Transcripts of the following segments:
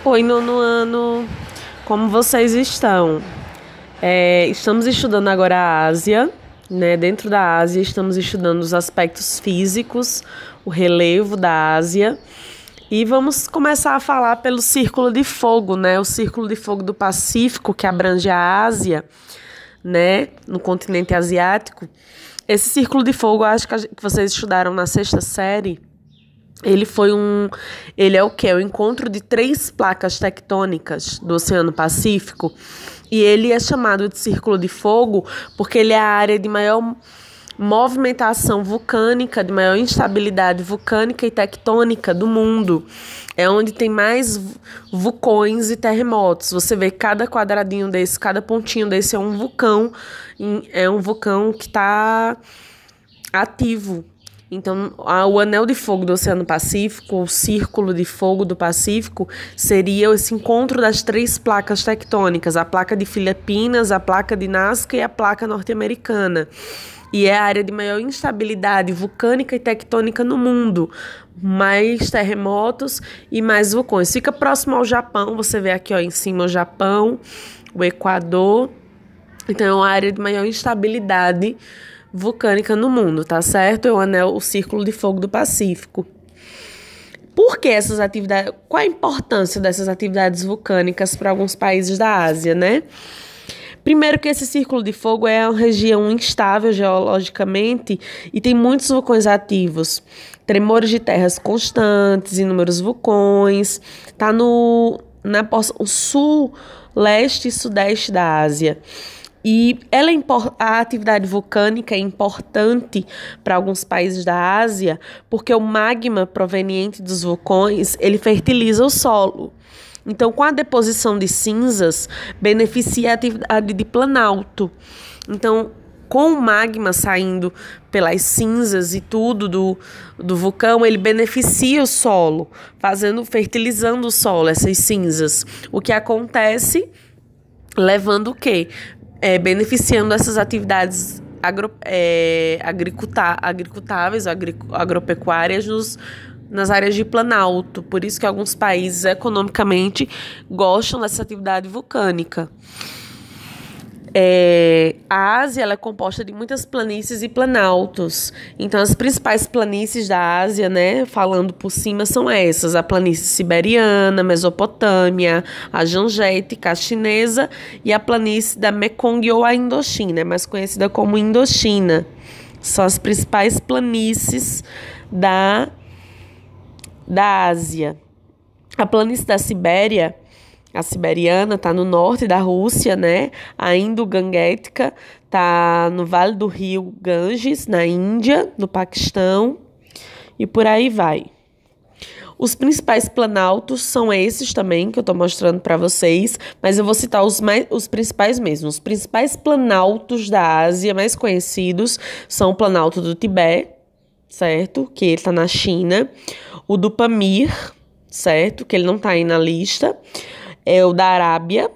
Oi, nono ano, como vocês estão? Estamos estudando agora a Ásia, né? Dentro da Ásia, estamos estudando os aspectos físicos, o relevo da Ásia. E vamos começar a falar pelo Círculo de Fogo, né? O Círculo de Fogo do Pacífico, que abrange a Ásia, né? No continente asiático. Esse Círculo de Fogo, acho que vocês estudaram na sexta série. Ele é o quê? É o encontro de 3 placas tectônicas do Oceano Pacífico, e ele é chamado de Círculo de Fogo porque ele é a área de maior movimentação vulcânica, de maior instabilidade vulcânica e tectônica do mundo. É onde tem mais vulcões e terremotos. Você vê cada quadradinho desse, cada pontinho desse é um vulcão que está ativo. Então, o anel de fogo do Oceano Pacífico, o círculo de fogo do Pacífico, seria esse encontro das 3 placas tectônicas, a placa de Filipinas, a placa de Nazca e a placa norte-americana. E é a área de maior instabilidade vulcânica e tectônica no mundo. Mais terremotos e mais vulcões. Fica próximo ao Japão, você vê aqui ó, em cima o Japão, o Equador. Então, é uma área de maior instabilidade vulcânica no mundo, tá certo? É o Círculo de Fogo do Pacífico. Por que essas atividades? Qual a importância dessas atividades vulcânicas para alguns países da Ásia, né? Primeiro que esse Círculo de Fogo é uma região instável geologicamente e tem muitos vulcões ativos. Tremores de terras constantes, inúmeros vulcões. Está no sul, leste e sudeste da Ásia. E a atividade vulcânica é importante para alguns países da Ásia porque o magma proveniente dos vulcões, ele fertiliza o solo. Então, com a deposição de cinzas, beneficia a atividade de planalto. Então, com o magma saindo pelas cinzas e tudo do vulcão, ele beneficia o solo, fertilizando o solo, essas cinzas. O que acontece, levando o quê? Beneficiando essas atividades agropecuárias nas áreas de planalto. Por isso que alguns países economicamente gostam dessa atividade vulcânica. A Ásia ela é composta de muitas planícies e planaltos. Então, as principais planícies da Ásia, né, falando por cima, são essas: a planície siberiana, Mesopotâmia, a Jangética, a chinesa, e a planície da Mekong ou a Indochina, mais conhecida como Indochina. São as principais planícies da Ásia. A planície da Sibéria, a siberiana, está no norte da Rússia, né? A Indo-Ganguética está no Vale do Rio Ganges, na Índia, no Paquistão, e por aí vai. Os principais planaltos são esses também, que eu estou mostrando para vocês, mas eu vou citar os principais mesmo. Os principais planaltos da Ásia mais conhecidos são o Planalto do Tibete, certo? Que ele está na China. O do Pamir, certo? Que ele não está aí na lista. É o da Arábia,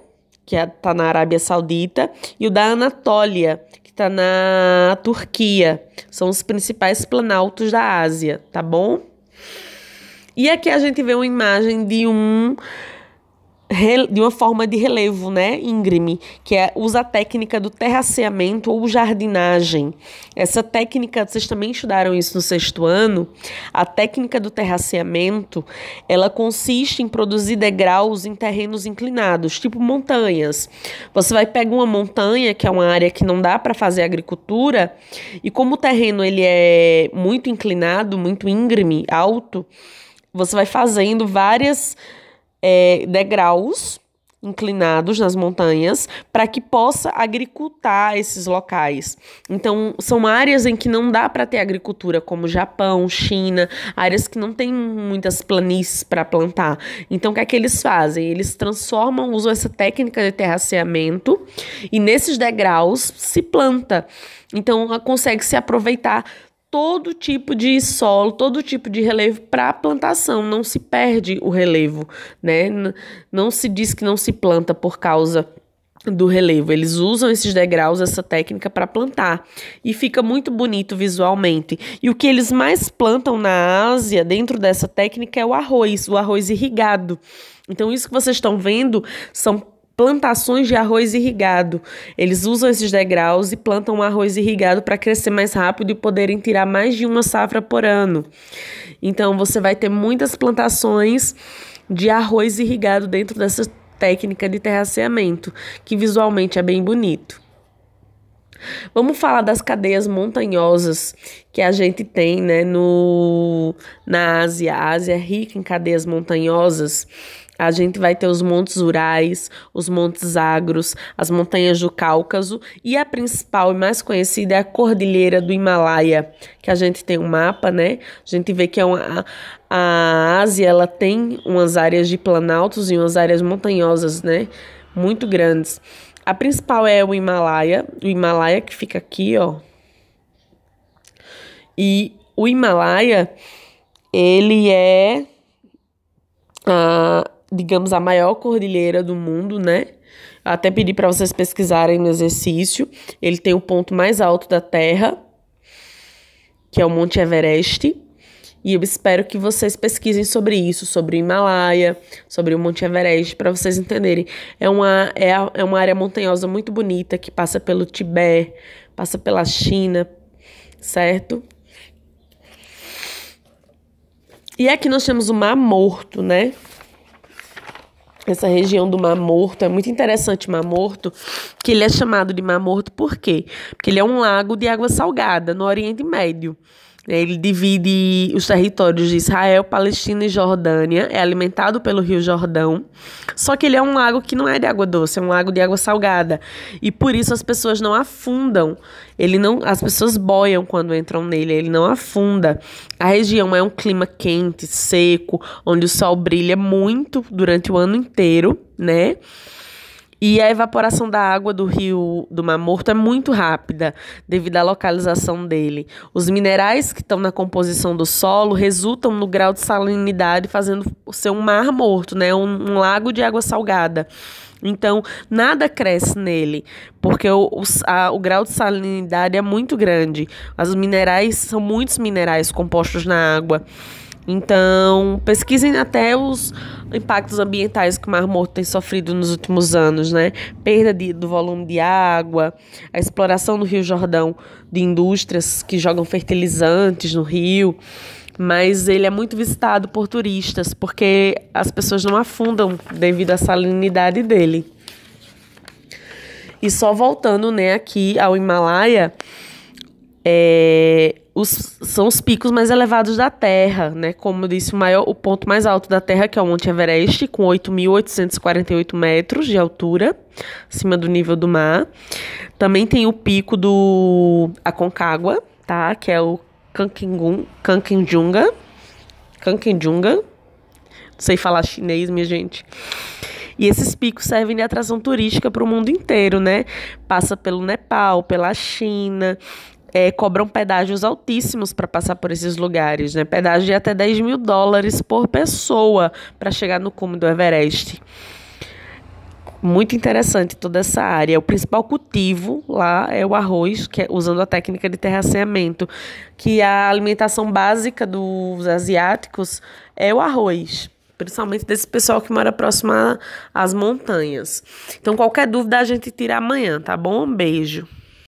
que está na Arábia Saudita, e o da Anatólia, que está na Turquia. São os principais planaltos da Ásia, tá bom? E aqui a gente vê uma imagem de uma forma de relevo, né, íngreme, que usa a técnica do terraceamento ou jardinagem. Essa técnica, vocês também estudaram isso no 6º ano. A técnica do terraceamento, ela consiste em produzir degraus em terrenos inclinados, tipo montanhas. Você vai pegar uma montanha, que é uma área que não dá para fazer agricultura, e como o terreno ele é muito inclinado, muito íngreme, alto, você vai fazendo várias degraus inclinados nas montanhas para que possa agricultar esses locais. Então, são áreas em que não dá para ter agricultura, como Japão, China, áreas que não tem muitas planícies para plantar. Então, o que é que eles fazem? Eles usam essa técnica de terraceamento e nesses degraus se planta. Então, consegue se aproveitar todo tipo de solo, todo tipo de relevo para plantação. Não se perde o relevo, né? Não se diz que não se planta por causa do relevo. Eles usam esses degraus, essa técnica para plantar e fica muito bonito visualmente. E o que eles mais plantam na Ásia dentro dessa técnica é o arroz irrigado. Então isso que vocês estão vendo são plantações de arroz irrigado. Eles usam esses degraus e plantam arroz irrigado para crescer mais rápido e poderem tirar mais de uma safra por ano. Então você vai ter muitas plantações de arroz irrigado dentro dessa técnica de terraceamento, que visualmente é bem bonito. Vamos falar das cadeias montanhosas que a gente tem, né, na Ásia. A Ásia é rica em cadeias montanhosas. A gente vai ter os Montes Urais, os Montes Zagros, as montanhas do Cáucaso e a principal e mais conhecida é a Cordilheira do Himalaia, que a gente tem um mapa, né? A gente vê que a Ásia ela tem umas áreas de planaltos e umas áreas montanhosas, né? Muito grandes. A principal é o Himalaia que fica aqui, ó. E o Himalaia, ele é digamos, a maior cordilheira do mundo, né? Até pedi para vocês pesquisarem no exercício. Ele tem o ponto mais alto da Terra, que é o Monte Everest. E eu espero que vocês pesquisem sobre isso, sobre o Himalaia, sobre o Monte Everest, para vocês entenderem. É uma área montanhosa muito bonita, que passa pelo Tibete, passa pela China, certo? E aqui nós temos o Mar Morto, né? Essa região do Mar Morto, é muito interessante o Mar Morto, que ele é chamado de Mar Morto por quê? Porque ele é um lago de água salgada no Oriente Médio. Ele divide os territórios de Israel, Palestina e Jordânia, é alimentado pelo Rio Jordão, só que ele é um lago que não é de água doce, é um lago de água salgada, e por isso as pessoas não afundam, as pessoas boiam quando entram nele, ele não afunda. A região é um clima quente, seco, onde o sol brilha muito durante o ano inteiro, né? E a evaporação da água do rio do Mar Morto é muito rápida, devido à localização dele. Os minerais que estão na composição do solo resultam no grau de salinidade, fazendo ser um mar morto, né? Um lago de água salgada. Então, nada cresce nele, porque o grau de salinidade é muito grande. São muitos minerais compostos na água. Então, pesquisem até os impactos ambientais que o Mar Morto tem sofrido nos últimos anos, né? Perda do volume de água, a exploração do Rio Jordão de indústrias que jogam fertilizantes no rio, mas ele é muito visitado por turistas, porque as pessoas não afundam devido à salinidade dele. E só voltando, né, aqui ao Himalaia, são os picos mais elevados da Terra, né? Como eu disse, o ponto mais alto da Terra, que é o Monte Everest, com 8.848 metros de altura, acima do nível do mar. Também tem o pico do Aconcagua, tá? Que é o Kanchenjunga. Não sei falar chinês, minha gente. E esses picos servem de atração turística para o mundo inteiro, né? Passa pelo Nepal, pela China. Cobram pedágios altíssimos para passar por esses lugares, né? Pedágio de até $10.000 por pessoa para chegar no cume do Everest. Muito interessante toda essa área. O principal cultivo lá é o arroz, usando a técnica de terraceamento, que a alimentação básica dos asiáticos é o arroz, principalmente desse pessoal que mora próximo às montanhas. Então, qualquer dúvida a gente tira amanhã, tá bom? Um beijo.